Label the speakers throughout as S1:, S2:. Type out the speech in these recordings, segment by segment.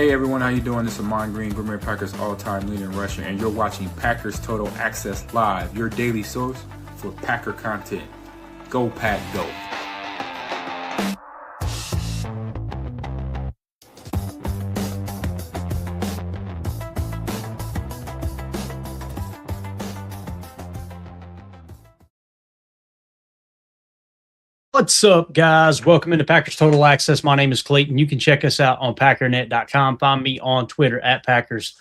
S1: Hey everyone, how you doing? This is Ahman Green, Green Bay Packers all-time leader in rushing, and you're watching Packers Total Access Live, your daily source for Packer content. Go Pack, go!
S2: What's up, guys? Welcome into Packers Total Access. My name is Clayton. You can check us out on packernet.com. Find me on Twitter at Packers_access.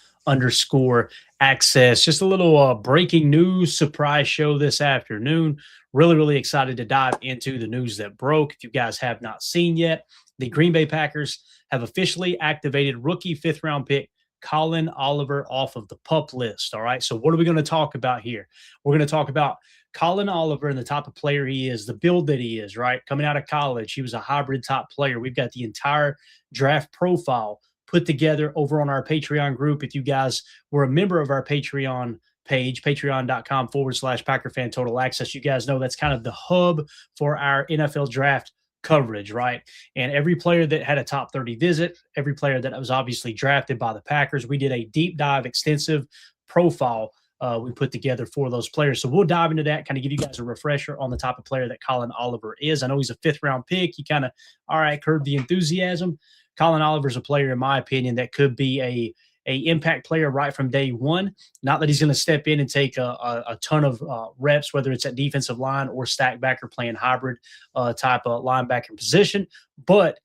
S2: Just a little breaking news surprise show this afternoon. Really excited to dive into the news that broke. If you guys have not seen yet, the Green Bay Packers have officially activated rookie fifth-round pick Collin Oliver off of the PUP list. All right, so what are we going to talk about here? We're going to talk about Collin Oliver and the type of player he is, the build that he is, right? Coming out of college, he was a hybrid top player. We've got the entire draft profile put together over on our Patreon group. If you guys were a member of our Patreon page, patreon.com/PackerFan Total Access, you guys know that's kind of the hub for our NFL draft coverage, right? And every player that had a top 30 visit, every player that was obviously drafted by the Packers, we did a deep dive, extensive profile we put together for those players. So we'll dive into that, kind of give you guys a refresher on the type of player that Collin Oliver is. I know he's a fifth-round pick. You kind of, curb the enthusiasm. Collin Oliver's a player, in my opinion, that could be a impact player right from day one. Not that he's going to step in and take a ton of reps, whether it's at defensive line or stack back or playing hybrid type of linebacker position, but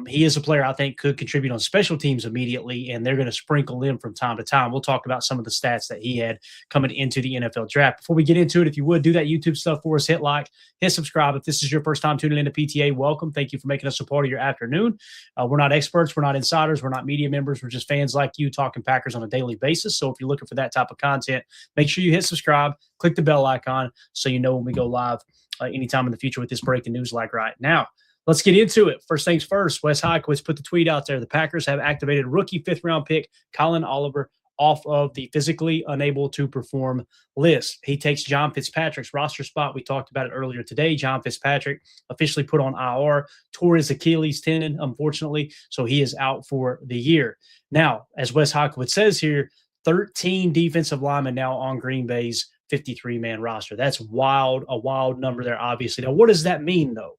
S2: he is a player I think could contribute on special teams immediately, and they're going to sprinkle in from time to time. We'll talk about some of the stats that he had coming into the NFL draft. Before we get into it, if you would, do that YouTube stuff for us. Hit like, hit subscribe. If this is your first time tuning into PTA, welcome. Thank you for making us a part of your afternoon. We're not experts. We're not insiders. We're not media members. We're just fans like you talking Packers on a daily basis. So if you're looking for that type of content, make sure you hit subscribe, click the bell icon so you know when we go live anytime in the future with this breaking news like right now. Let's get into it. First things first, Wes Heikowitz put the tweet out there. The Packers have activated rookie fifth-round pick Collin Oliver off of the physically unable to perform list. He takes John Fitzpatrick's roster spot. We talked about it earlier today. John Fitzpatrick officially put on IR, tore his Achilles tendon, unfortunately, so he is out for the year. Now, as Wes Heikowitz says here, 13 defensive linemen now on Green Bay's 53-man roster. That's wild, a wild number there, obviously. Now, what does that mean, though?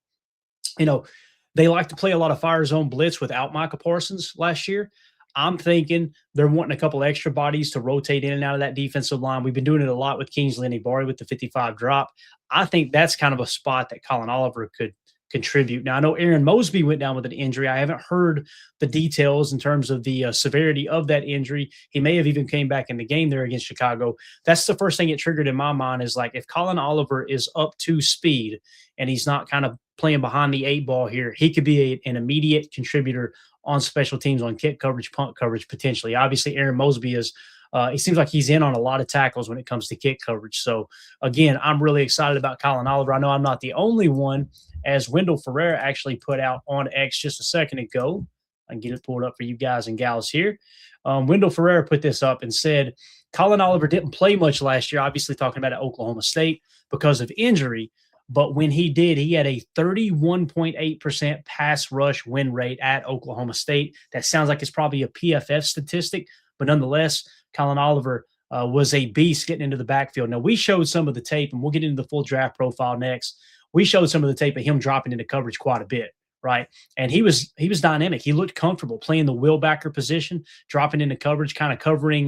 S2: You know, they like to play a lot of fire zone blitz without Micah Parsons last year. I'm thinking they're wanting a couple extra bodies to rotate in and out of that defensive line. We've been doing it a lot with Kingsley Enagbare with the 55 drop. I think that's kind of a spot that Collin Oliver could contribute. Now, I know Aaron Mosby went down with an injury. I haven't heard the details in terms of the severity of that injury. He may have even came back in the game there against Chicago. That's the first thing it triggered in my mind is like if Collin Oliver is up to speed and he's not kind of playing behind the eight ball here, he could be an immediate contributor on special teams, on kick coverage, punt coverage, potentially. Obviously, Aaron Mosby is it seems like he's in on a lot of tackles when it comes to kick coverage. So, again, I'm really excited about Collin Oliver. I know I'm not the only one, as Wendell Ferreira actually put out on X just a second ago. I can get it pulled up for you guys and gals here. Wendell Ferreira put this up and said, Collin Oliver didn't play much last year, obviously talking about at Oklahoma State because of injury. But when he did, he had a 31.8% pass rush win rate at Oklahoma State. That sounds like it's probably a PFF statistic, but nonetheless, Collin Oliver was a beast getting into the backfield. Now, we showed some of the tape, and we'll get into the full draft profile next. We showed some of the tape of him dropping into coverage quite a bit, right? And he was dynamic. He looked comfortable playing the will backer position, dropping into coverage, kind of covering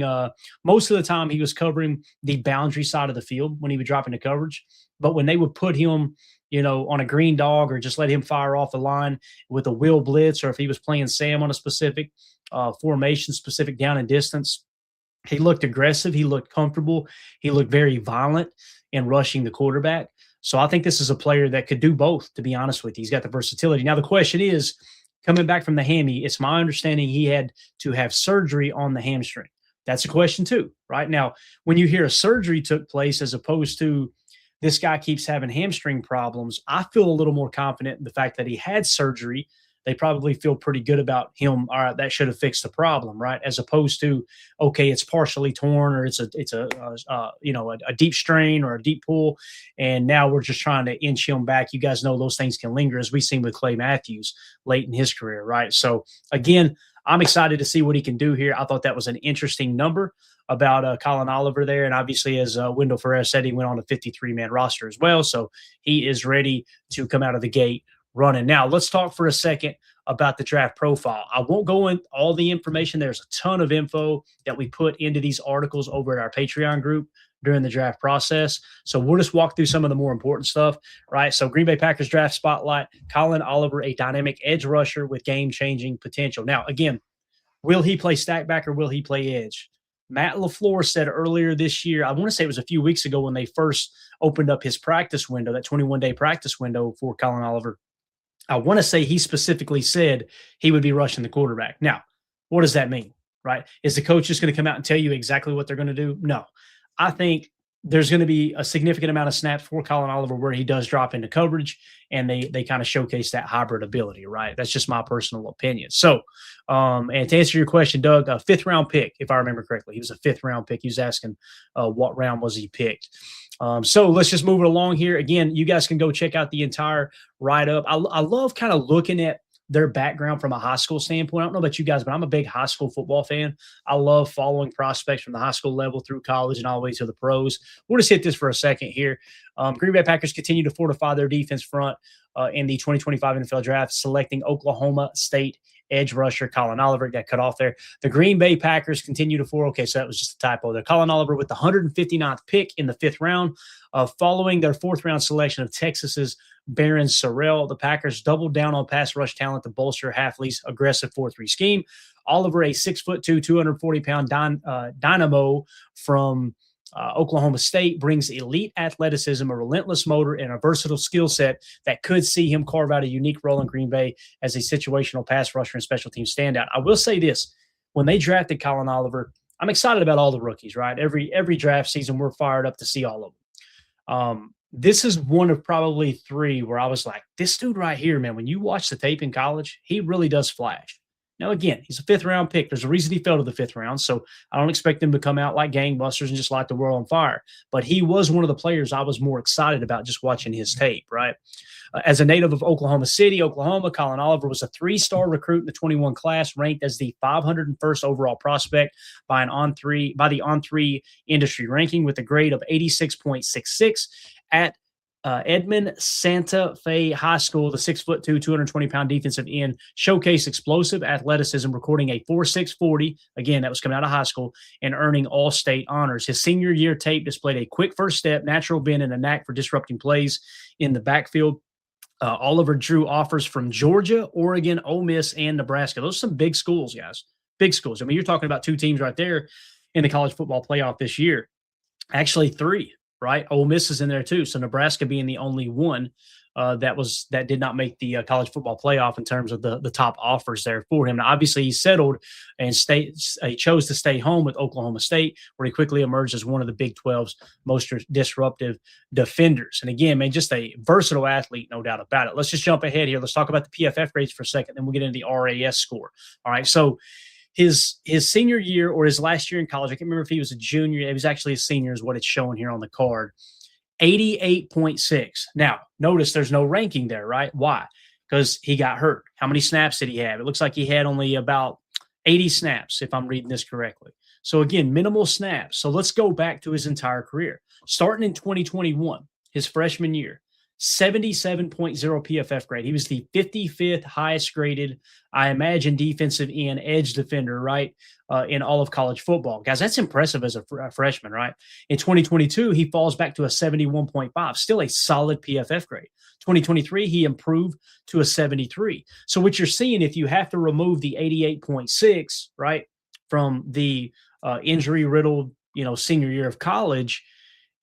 S2: most of the time he was covering the boundary side of the field when he would drop into coverage. But when they would put him, on a green dog or just let him fire off the line with a will blitz, or if he was playing Sam on a specific formation, specific down and distance, he looked aggressive. He looked comfortable. He looked very violent in rushing the quarterback. So I think this is a player that could do both, to be honest with you. He's got the versatility. Now, the question is, coming back from the hammy, it's my understanding he had to have surgery on the hamstring. That's a question too, right? Now, when you hear a surgery took place as opposed to this guy keeps having hamstring problems, I feel a little more confident in the fact that he had surgery. They probably feel pretty good about him. All right, that should have fixed the problem, right? As opposed to, okay, it's partially torn, or it's a deep strain or a deep pull, and now we're just trying to inch him back. You guys know those things can linger, as we've seen with Clay Matthews late in his career, right? So again, I'm excited to see what he can do here. I thought that was an interesting number about Colin Oliver there. And obviously, as Wendell Ferrer said, he went on a 53-man roster as well. So he is ready to come out of the gate running. Now, let's talk for a second about the draft profile. I won't go in all the information. There's a ton of info that we put into these articles over at our Patreon group during the draft process. So we'll just walk through some of the more important stuff, right? So Green Bay Packers draft spotlight, Colin Oliver, a dynamic edge rusher with game-changing potential. Now, again, will he play stack back or will he play edge? Matt LaFleur said earlier this year, I want to say it was a few weeks ago when they first opened up his practice window, that 21-day practice window for Colin Oliver. I want to say he specifically said he would be rushing the quarterback. Now, what does that mean, right? Is the coach just going to come out and tell you exactly what they're going to do? No. I think there's going to be a significant amount of snaps for Colin Oliver where he does drop into coverage, and they kind of showcase that hybrid ability, right? That's just my personal opinion. So, and to answer your question, Doug, a fifth-round pick, if I remember correctly. He was a fifth-round pick. He was asking what round was he picked. So let's just move it along here. Again, you guys can go check out the entire write-up. I love kind of looking at their background from a high school standpoint. I don't know about you guys, but I'm a big high school football fan. I love following prospects from the high school level through college and all the way to the pros. We'll just hit this for a second here. Green Bay Packers continue to fortify their defense front in the 2025 NFL Draft, selecting Oklahoma State edge rusher Colin Oliver. Got cut off there. The Green Bay Packers continue to okay, so that was just a typo there. Colin Oliver with the 159th pick in the fifth round. Following their fourth-round selection of Texas's Barron Sorrell, the Packers doubled down on pass rush talent to bolster Hafley's aggressive 4-3 scheme. Oliver, a 6'2", 240-pound dynamo from Oklahoma State, brings elite athleticism, a relentless motor, and a versatile skill set that could see him carve out a unique role in Green Bay as a situational pass rusher and special team standout. I will say this. When they drafted Colin Oliver, I'm excited about all the rookies, right? Every draft season, we're fired up to see all of them. This is one of probably three where I was like, this dude right here, man, when you watch the tape in college, he really does flash. Now, again, he's a fifth-round pick. There's a reason he fell to the fifth round, so I don't expect him to come out like gangbusters and just light the world on fire. But he was one of the players I was more excited about just watching his tape, right? As a native of Oklahoma City, Oklahoma, Colin Oliver was a three-star recruit in the 21 class, ranked as the 501st overall prospect by the On3 industry ranking with a grade of 86.66 at Edmond Santa Fe High School. The 6'2", 220-pound defensive end showcased explosive athleticism, recording a 4.6 40. Again, that was coming out of high school and earning all-state honors. His senior year tape displayed a quick first step, natural bend, and a knack for disrupting plays in the backfield. Oliver drew offers from Georgia, Oregon, Ole Miss, and Nebraska. Those are some big schools, guys. Big schools. I mean, you're talking about two teams right there in the college football playoff this year. Actually, three. Right, Ole Miss is in there too. So Nebraska being the only one that did not make the college football playoff in terms of the top offers there for him. Now, obviously, he settled and he chose to stay home with Oklahoma State, where he quickly emerged as one of the Big 12's most disruptive defenders. And again, man, just a versatile athlete, no doubt about it. Let's just jump ahead here. Let's talk about the PFF grades for a second, then we'll get into the RAS score. All right, so his senior year or his last year in college, I can't remember if he was a junior. It was actually a senior is what it's showing here on the card. 88.6. Now, notice there's no ranking there, right? Why? Because he got hurt. How many snaps did he have? It looks like he had only about 80 snaps, if I'm reading this correctly. So, again, minimal snaps. So let's go back to his entire career. Starting in 2021, his freshman year, 77.0 PFF grade. He was the 55th highest graded, I imagine, defensive end edge defender, right, in all of college football. Guys, that's impressive as a freshman, right? In 2022, he falls back to a 71.5, still a solid PFF grade. 2023, he improved to a 73. So what you're seeing, if you have to remove the 88.6, right, from the injury-riddled, senior year of college,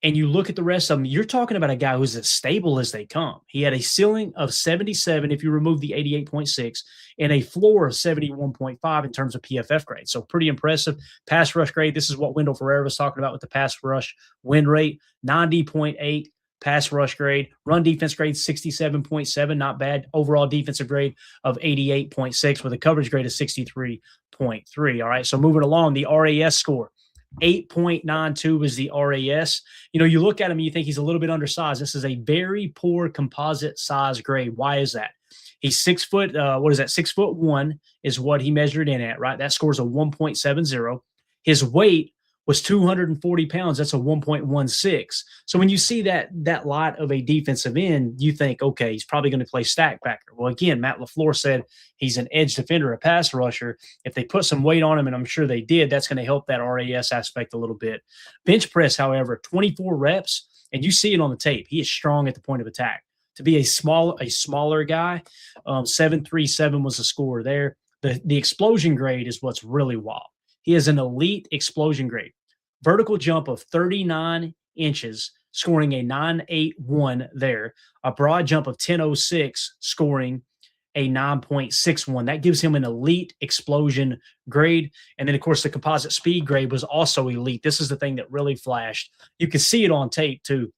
S2: and you look at the rest of them, you're talking about a guy who's as stable as they come. He had a ceiling of 77 if you remove the 88.6 and a floor of 71.5 in terms of PFF grade. So pretty impressive. Pass rush grade, this is what Wendell Ferrer was talking about with the pass rush win rate, 90.8 pass rush grade. Run defense grade, 67.7, not bad. Overall defensive grade of 88.6 with a coverage grade of 63.3. All right, so moving along, the RAS score. 8.92 is the RAS. You look at him and you think he's a little bit undersized. This is a very poor composite size grade. Why is that? He's 6 foot. What is that? 6'1" is what he measured in at, right? That scores a 1.70. His weight was 240 pounds. That's a 1.16. So when you see that lot of a defensive end, you think, okay, he's probably going to play stack backer. Well, again, Matt LaFleur said he's an edge defender, a pass rusher. If they put some weight on him, and I'm sure they did, that's going to help that RAS aspect a little bit. Bench press, however, 24 reps, and you see it on the tape. He is strong at the point of attack. To be a smaller guy, 7.37 was the score there. The explosion grade is what's really wild. He has an elite explosion grade. Vertical jump of 39 inches, scoring a 9.81 there. A broad jump of 10.06, scoring a 9.61. That gives him an elite explosion grade. And then, of course, the composite speed grade was also elite. This is the thing that really flashed. You can see it on tape, too.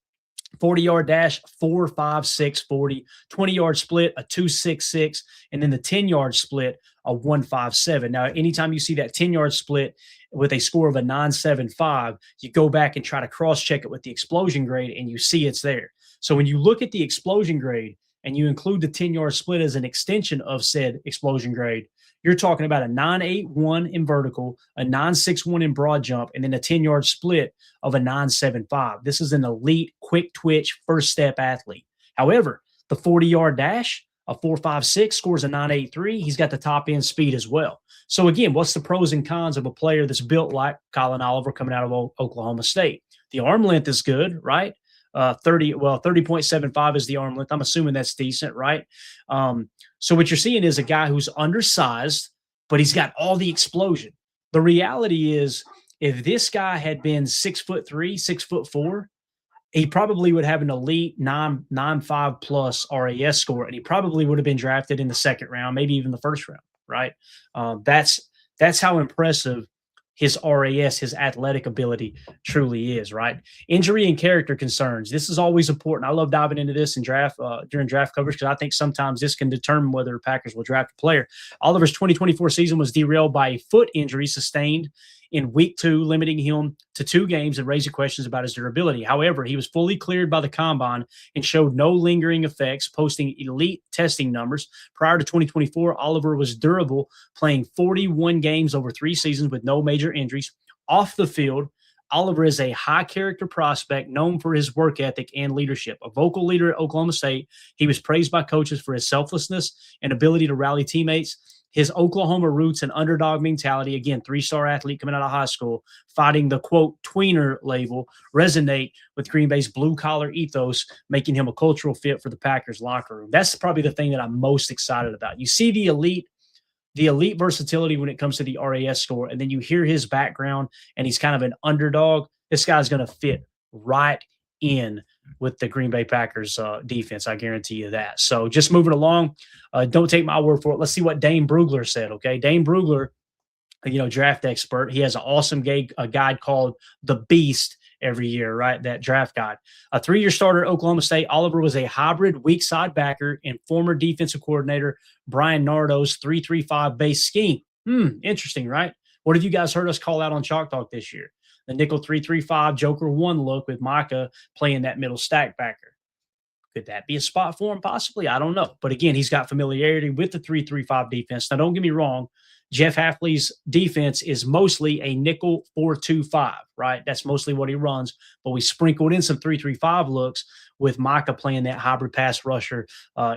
S2: 40-yard dash, 4.56 40, 20-yard split, a 2.66, and then the 10-yard split, a 1.57. Now, anytime you see that 10-yard split with a score of a 9.75, you go back and try to cross-check it with the explosion grade, and you see it's there. So when you look at the explosion grade and you include the 10-yard split as an extension of said explosion grade, you're talking about a 9.81 in vertical, a 9.61 in broad jump, and then a 10-yard split of a 9.75. This is an elite, quick twitch, first step athlete. However, the 40-yard dash, a 4.56, scores a 9.83. He's got the top end speed as well. So again, what's the pros and cons of a player that's built like Collin Oliver coming out of Oklahoma State? The arm length is good, right? 30.75 is the arm length. I'm assuming that's decent, right? So what you're seeing is a guy who's undersized, but he's got all the explosion. The reality is, if this guy had been 6'3", 6'4", he probably would have an elite 9.5 plus RAS score, and he probably would have been drafted in the second round, maybe even the first round, right? That's how impressive his RAS, his athletic ability truly is, right? Injury and character concerns. This is always important. I love diving into this in draft during draft coverage because I think sometimes this can determine whether the Packers will draft a player. Oliver's 2024 season was derailed by a foot injury sustained in week 2, limiting him to 2 games and raising questions about his durability. However, he was fully cleared by the combine and showed no lingering effects, posting elite testing numbers. Prior to 2024, Oliver was durable, playing 41 games over 3 seasons with no major injuries. Off the field, Oliver is a high-character prospect known for his work ethic and leadership. A vocal leader at Oklahoma State, he was praised by coaches for his selflessness and ability to rally teammates. His Oklahoma roots and underdog mentality, again, 3-star athlete coming out of high school, fighting the, quote, tweener label, resonate with Green Bay's blue-collar ethos, making him a cultural fit for the Packers locker room. That's probably the thing that I'm most excited about. You see the elite versatility when it comes to the RAS score, and then you hear his background, and he's kind of an underdog. This guy's going to fit right in with the Green Bay Packers defense. I guarantee you that. So just moving along, don't take my word for it. Let's see what Dane Brugler said, okay? Dane Brugler, draft expert. He has an awesome guide called The Beast every year, right? That draft guide. A 3-year starter at Oklahoma State, Oliver was a hybrid weak side backer in former defensive coordinator Brian Nardo's 3-3-5 base scheme. Interesting, right? What have you guys heard us call out on Chalk Talk this year? The nickel 3-3-5 Joker 1 look with Micah playing that middle stack backer. Could that be a spot for him? Possibly. I don't know. But again, he's got familiarity with the 3-3-5 defense. Now, don't get me wrong. Jeff Hafley's defense is mostly a nickel 4-2-5, right? That's mostly what he runs. But we sprinkled in some 3-3-5 looks with Micah playing that hybrid pass rusher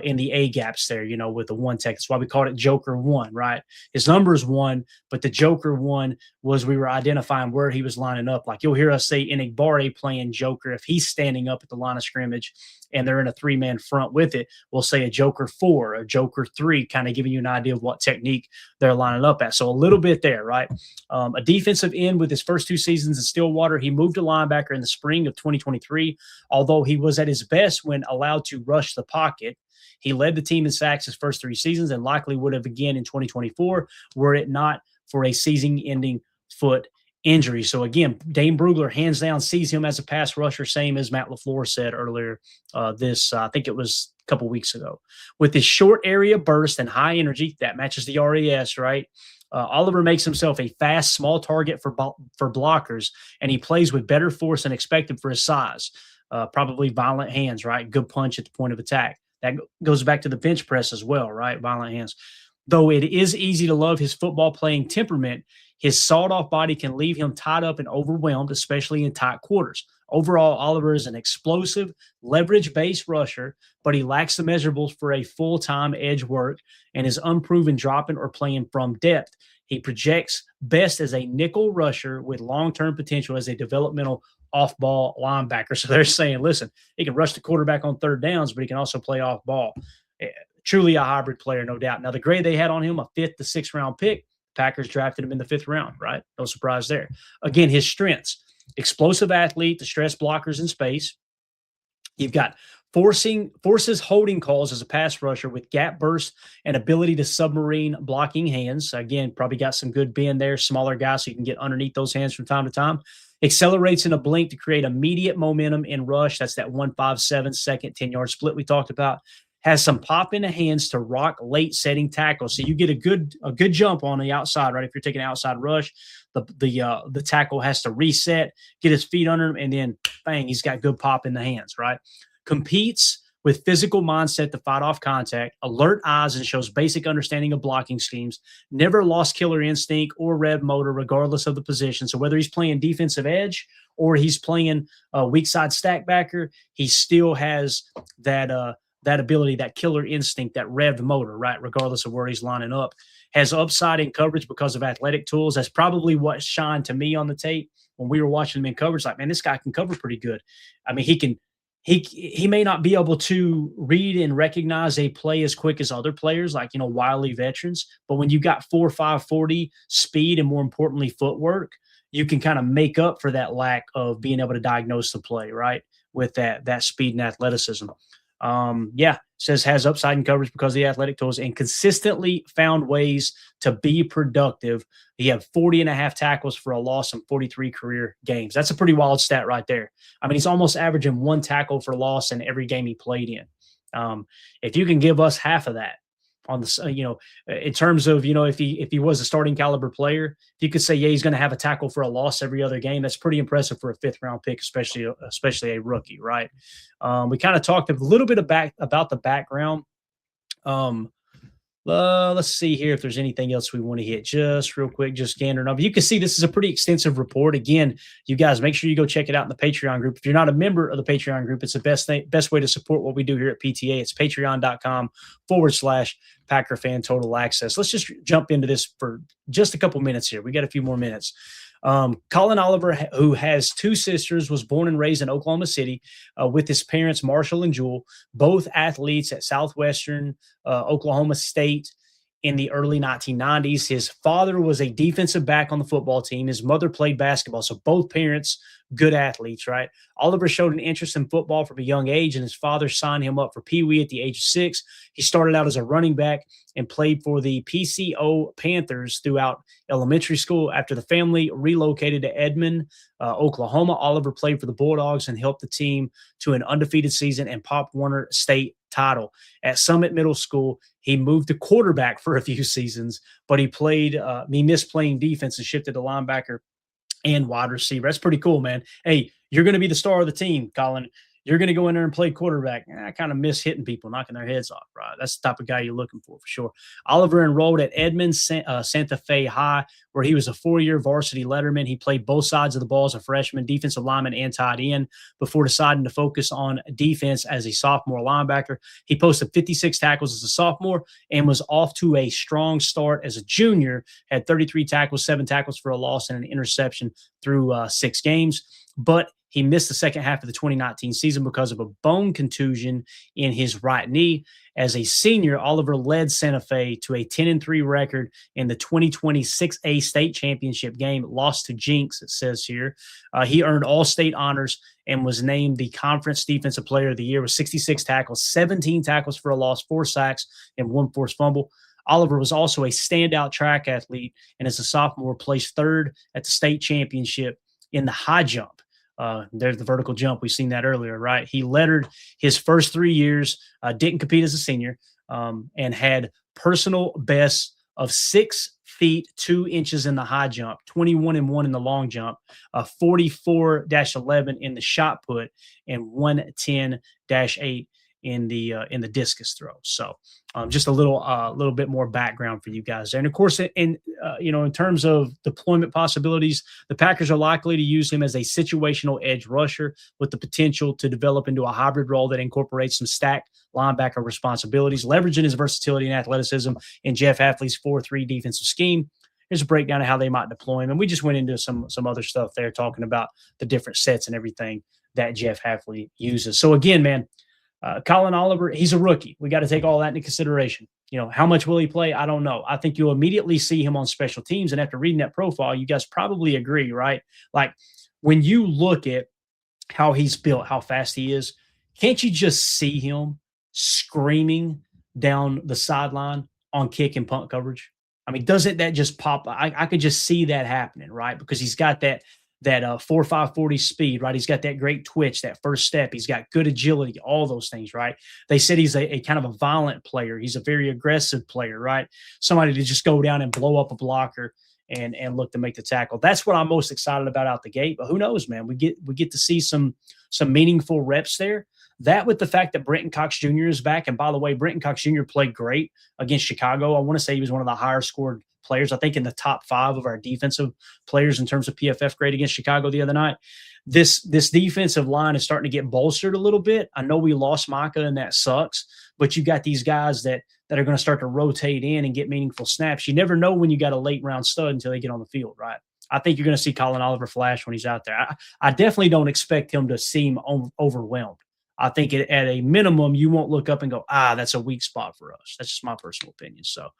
S2: in the A gaps there, with the 1 tech. That's why we called it Joker 1, right? His number is 1, but the Joker 1 was we were identifying where he was lining up. Like you'll hear us say Enigbare playing Joker. If he's standing up at the line of scrimmage and they're in a 3-man front with it, we'll say a Joker 4, a Joker 3, kind of giving you an idea of what technique they're lining up at. So a little bit there, right? A defensive end with his first 2 seasons in Stillwater. He moved to linebacker in the spring of 2023, although he was at his best when allowed to rush the pocket. He led the team in sacks his first 3 seasons and likely would have again in 2024 were it not for a season-ending foot injury. So again, Dane Brugler hands down sees him as a pass rusher, same as Matt LaFleur said earlier I think it was a couple weeks ago. With his short area burst and high energy, that matches the RAS, right? Oliver makes himself a fast, small target for blockers, and he plays with better force than expected for his size. Probably violent hands, right? Good punch at the point of attack. That goes back to the bench press as well, right? Violent hands. Though it is easy to love his football playing temperament, his sawed-off body can leave him tied up and overwhelmed, especially in tight quarters. Overall, Oliver is an explosive, leverage-based rusher, but he lacks the measurables for a full-time edge work and is unproven dropping or playing from depth. He projects best as a nickel rusher with long-term potential as a developmental off-ball linebacker. So they're saying, listen, he can rush the quarterback on third downs, but he can also play off-ball. Truly a hybrid player, no doubt. Now, the grade they had on him, a 5th to 6th round pick, Packers drafted him in the 5th round, right? No surprise there. Again, his strengths, explosive athlete, the stress blockers in space. You've got forces holding calls as a pass rusher with gap burst and ability to submarine blocking hands. Again, probably got some good bend there, smaller guy, so you can get underneath those hands from time to time. Accelerates in a blink to create immediate momentum in rush. That's that 1-5-7 second 10-yard split we talked about. Has some pop in the hands to rock late setting tackles. So you get a good jump on the outside, right? If you're taking an outside rush, the tackle has to reset, get his feet under him, and then bang, he's got good pop in the hands, right? Competes with physical mindset to fight off contact, alert eyes, and shows basic understanding of blocking schemes. Never lost killer instinct or rev motor, regardless of the position. So whether he's playing defensive edge or he's playing weak side stack backer, he still has that ability, that killer instinct, that revved motor, right? Regardless of where he's lining up. Has upside in coverage because of athletic tools. That's probably what shined to me on the tape when we were watching him in coverage. Like, man, this guy can cover pretty good. I mean, he may not be able to read and recognize a play as quick as other players, like, wily veterans. But when you've got 4.5 40 speed and, more importantly, footwork, you can kind of make up for that lack of being able to diagnose the play, right? With that speed and athleticism. Says has upside in coverage because of the athletic tools and consistently found ways to be productive. He had 40.5 tackles for a loss in 43 career games. That's a pretty wild stat right there. I mean, he's almost averaging 1 tackle for loss in every game he played in. If you can give us half of that on the, in terms of, if he was a starting caliber player, if you could say, yeah, he's going to have a tackle for a loss every other game, that's pretty impressive for a 5th round pick, especially a rookie, right? We kind of talked a little bit about the background. Let's see here if there's anything else we want to hit just real quick, just gander up. You can see this is a pretty extensive report. Again, you guys make sure you go check it out in the Patreon group. If you're not a member of the Patreon group, it's the best way to support what we do here at PTA. It's patreon.com/Packer Fan Total Access. Let's just jump into this for just a couple minutes here. We got a few more minutes. Colin Oliver, who has 2 sisters, was born and raised in Oklahoma City with his parents, Marshall and Jewel, both athletes at Southwestern Oklahoma State in the early 1990s. His father was a defensive back on the football team. His mother played basketball. So both parents, good athletes, right? Oliver showed an interest in football from a young age, and his father signed him up for Pee Wee at the age of 6. He started out as a running back and played for the PCO Panthers throughout elementary school. After the family relocated to Edmond, Oklahoma, Oliver played for the Bulldogs and helped the team to an undefeated season and Pop Warner State title. At Summit Middle School, he moved to quarterback for a few seasons, but he missed playing defense and shifted to linebacker and wide receiver. That's pretty cool, man. Hey, you're going to be the star of the team, Colin. You're going to go in there and play quarterback. I kind of miss hitting people, knocking their heads off, right? That's the type of guy you're looking for sure. Oliver enrolled at Edmond Santa Fe High, where he was a 4-year varsity letterman. He played both sides of the ball as a freshman, defensive lineman, and tight end before deciding to focus on defense as a sophomore linebacker. He posted 56 tackles as a sophomore and was off to a strong start as a junior, had 33 tackles, 7 tackles for a loss, and an interception through 6 games. But he missed the second half of the 2019 season because of a bone contusion in his right knee. As a senior, Oliver led Santa Fe to a 10-3 record in the 2020 6A state championship game, lost to Jinx, it says here. He earned all-state honors and was named the Conference Defensive Player of the Year with 66 tackles, 17 tackles for a loss, 4 sacks, and 1 forced fumble. Oliver was also a standout track athlete, and as a sophomore, placed 3rd at the state championship in the high jump. There's the vertical jump. We've seen that earlier, right? He lettered his first 3 years, didn't compete as a senior, and had personal bests of 6 feet 2 inches in the high jump, 21-1 in the long jump, 44-11 in the shot put, and 110-8 in the discus throw. So just a little bit more background for you guys there. And of course, in terms of deployment possibilities, the Packers are likely to use him as a situational edge rusher with the potential to develop into a hybrid role that incorporates some stacked linebacker responsibilities, leveraging his versatility and athleticism in Jeff Hafley's 4-3 defensive scheme. Here's a breakdown of how they might deploy him. And we just went into some other stuff there, talking about the different sets and everything that Jeff Hafley uses. So again, man, Colin Oliver, he's a rookie. We got to take all that into consideration. How much will he play? I don't know. I think you'll immediately see him on special teams. And after reading that profile, you guys probably agree, right? Like when you look at how he's built, how fast he is, can't you just see him screaming down the sideline on kick and punt coverage? I mean, doesn't that just pop? I could just see that happening, right? Because he's got that 4.5 40 speed, right? He's got that great twitch, that first step. He's got good agility, all those things, right? They said he's a kind of a violent player. He's a very aggressive player, right? Somebody to just go down and blow up a blocker and look to make the tackle. That's what I'm most excited about out the gate. But who knows, man? We get to see some meaningful reps there. That with the fact that Brenton Cox Jr. is back. And by the way, Brenton Cox Jr. played great against Chicago. I want to say he was one of the higher scored players, I think in the top 5 of our defensive players in terms of PFF grade against Chicago the other night. This defensive line is starting to get bolstered a little bit. I know we lost Micah and that sucks, but you got these guys that are going to start to rotate in and get meaningful snaps. You never know when you got a late round stud until they get on the field, right? I think you're going to see Colin Oliver flash when he's out there. I definitely don't expect him to seem overwhelmed. I think at a minimum, you won't look up and go, that's a weak spot for us. That's just my personal opinion. So,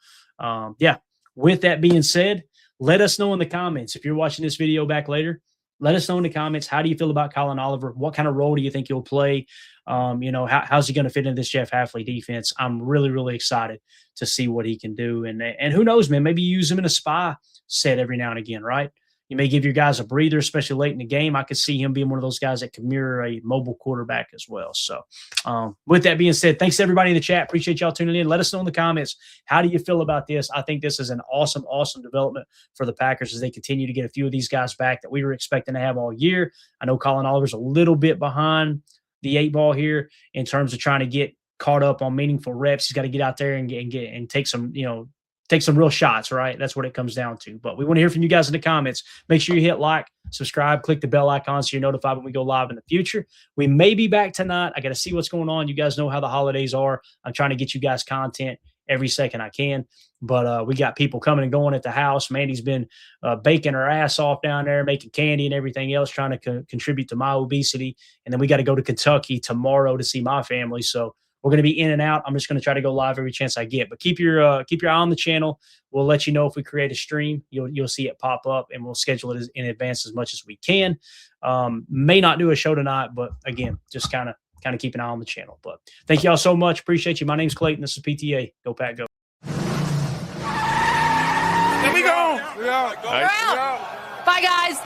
S2: with that being said, let us know in the comments. If you're watching this video back later, let us know in the comments, how do you feel about Colin Oliver? What kind of role do you think he'll play? How's he going to fit into this Jeff Hafley defense? I'm really, really excited to see what he can do. And who knows, man, maybe you use him in a spy set every now and again, right? You may give your guys a breather, especially late in the game. I could see him being one of those guys that can mirror a mobile quarterback as well. So with that being said, thanks to everybody in the chat. Appreciate y'all tuning in. Let us know in the comments, how do you feel about this? I think this is an awesome, awesome development for the Packers as they continue to get a few of these guys back that we were expecting to have all year. I know Colin Oliver's a little bit behind the 8 ball here in terms of trying to get caught up on meaningful reps. He's got to get out there and take some, take some real shots, right? That's what it comes down to. But we want to hear from you guys in the comments. Make sure you hit like, subscribe, click the bell icon so you're notified when we go live in the future. We may be back tonight. I got to see what's going on. You guys know how the holidays are. I'm trying to get you guys content every second I can. But we got people coming and going at the house. Mandy's been baking her ass off down there, making candy and everything else, trying to contribute to my obesity. And then we got to go to Kentucky tomorrow to see my family. So we're going to be in and out. I'm just going to try to go live every chance I get. But keep your eye on the channel. We'll let you know if we create a stream. You'll see it pop up, and we'll schedule it in advance as much as we can. May not do a show tonight, but again, just kind of keep an eye on the channel. But thank y'all so much. Appreciate you. My name's Clayton. This is PTA. Go Pack, go.
S3: There we go.
S4: Bye, guys.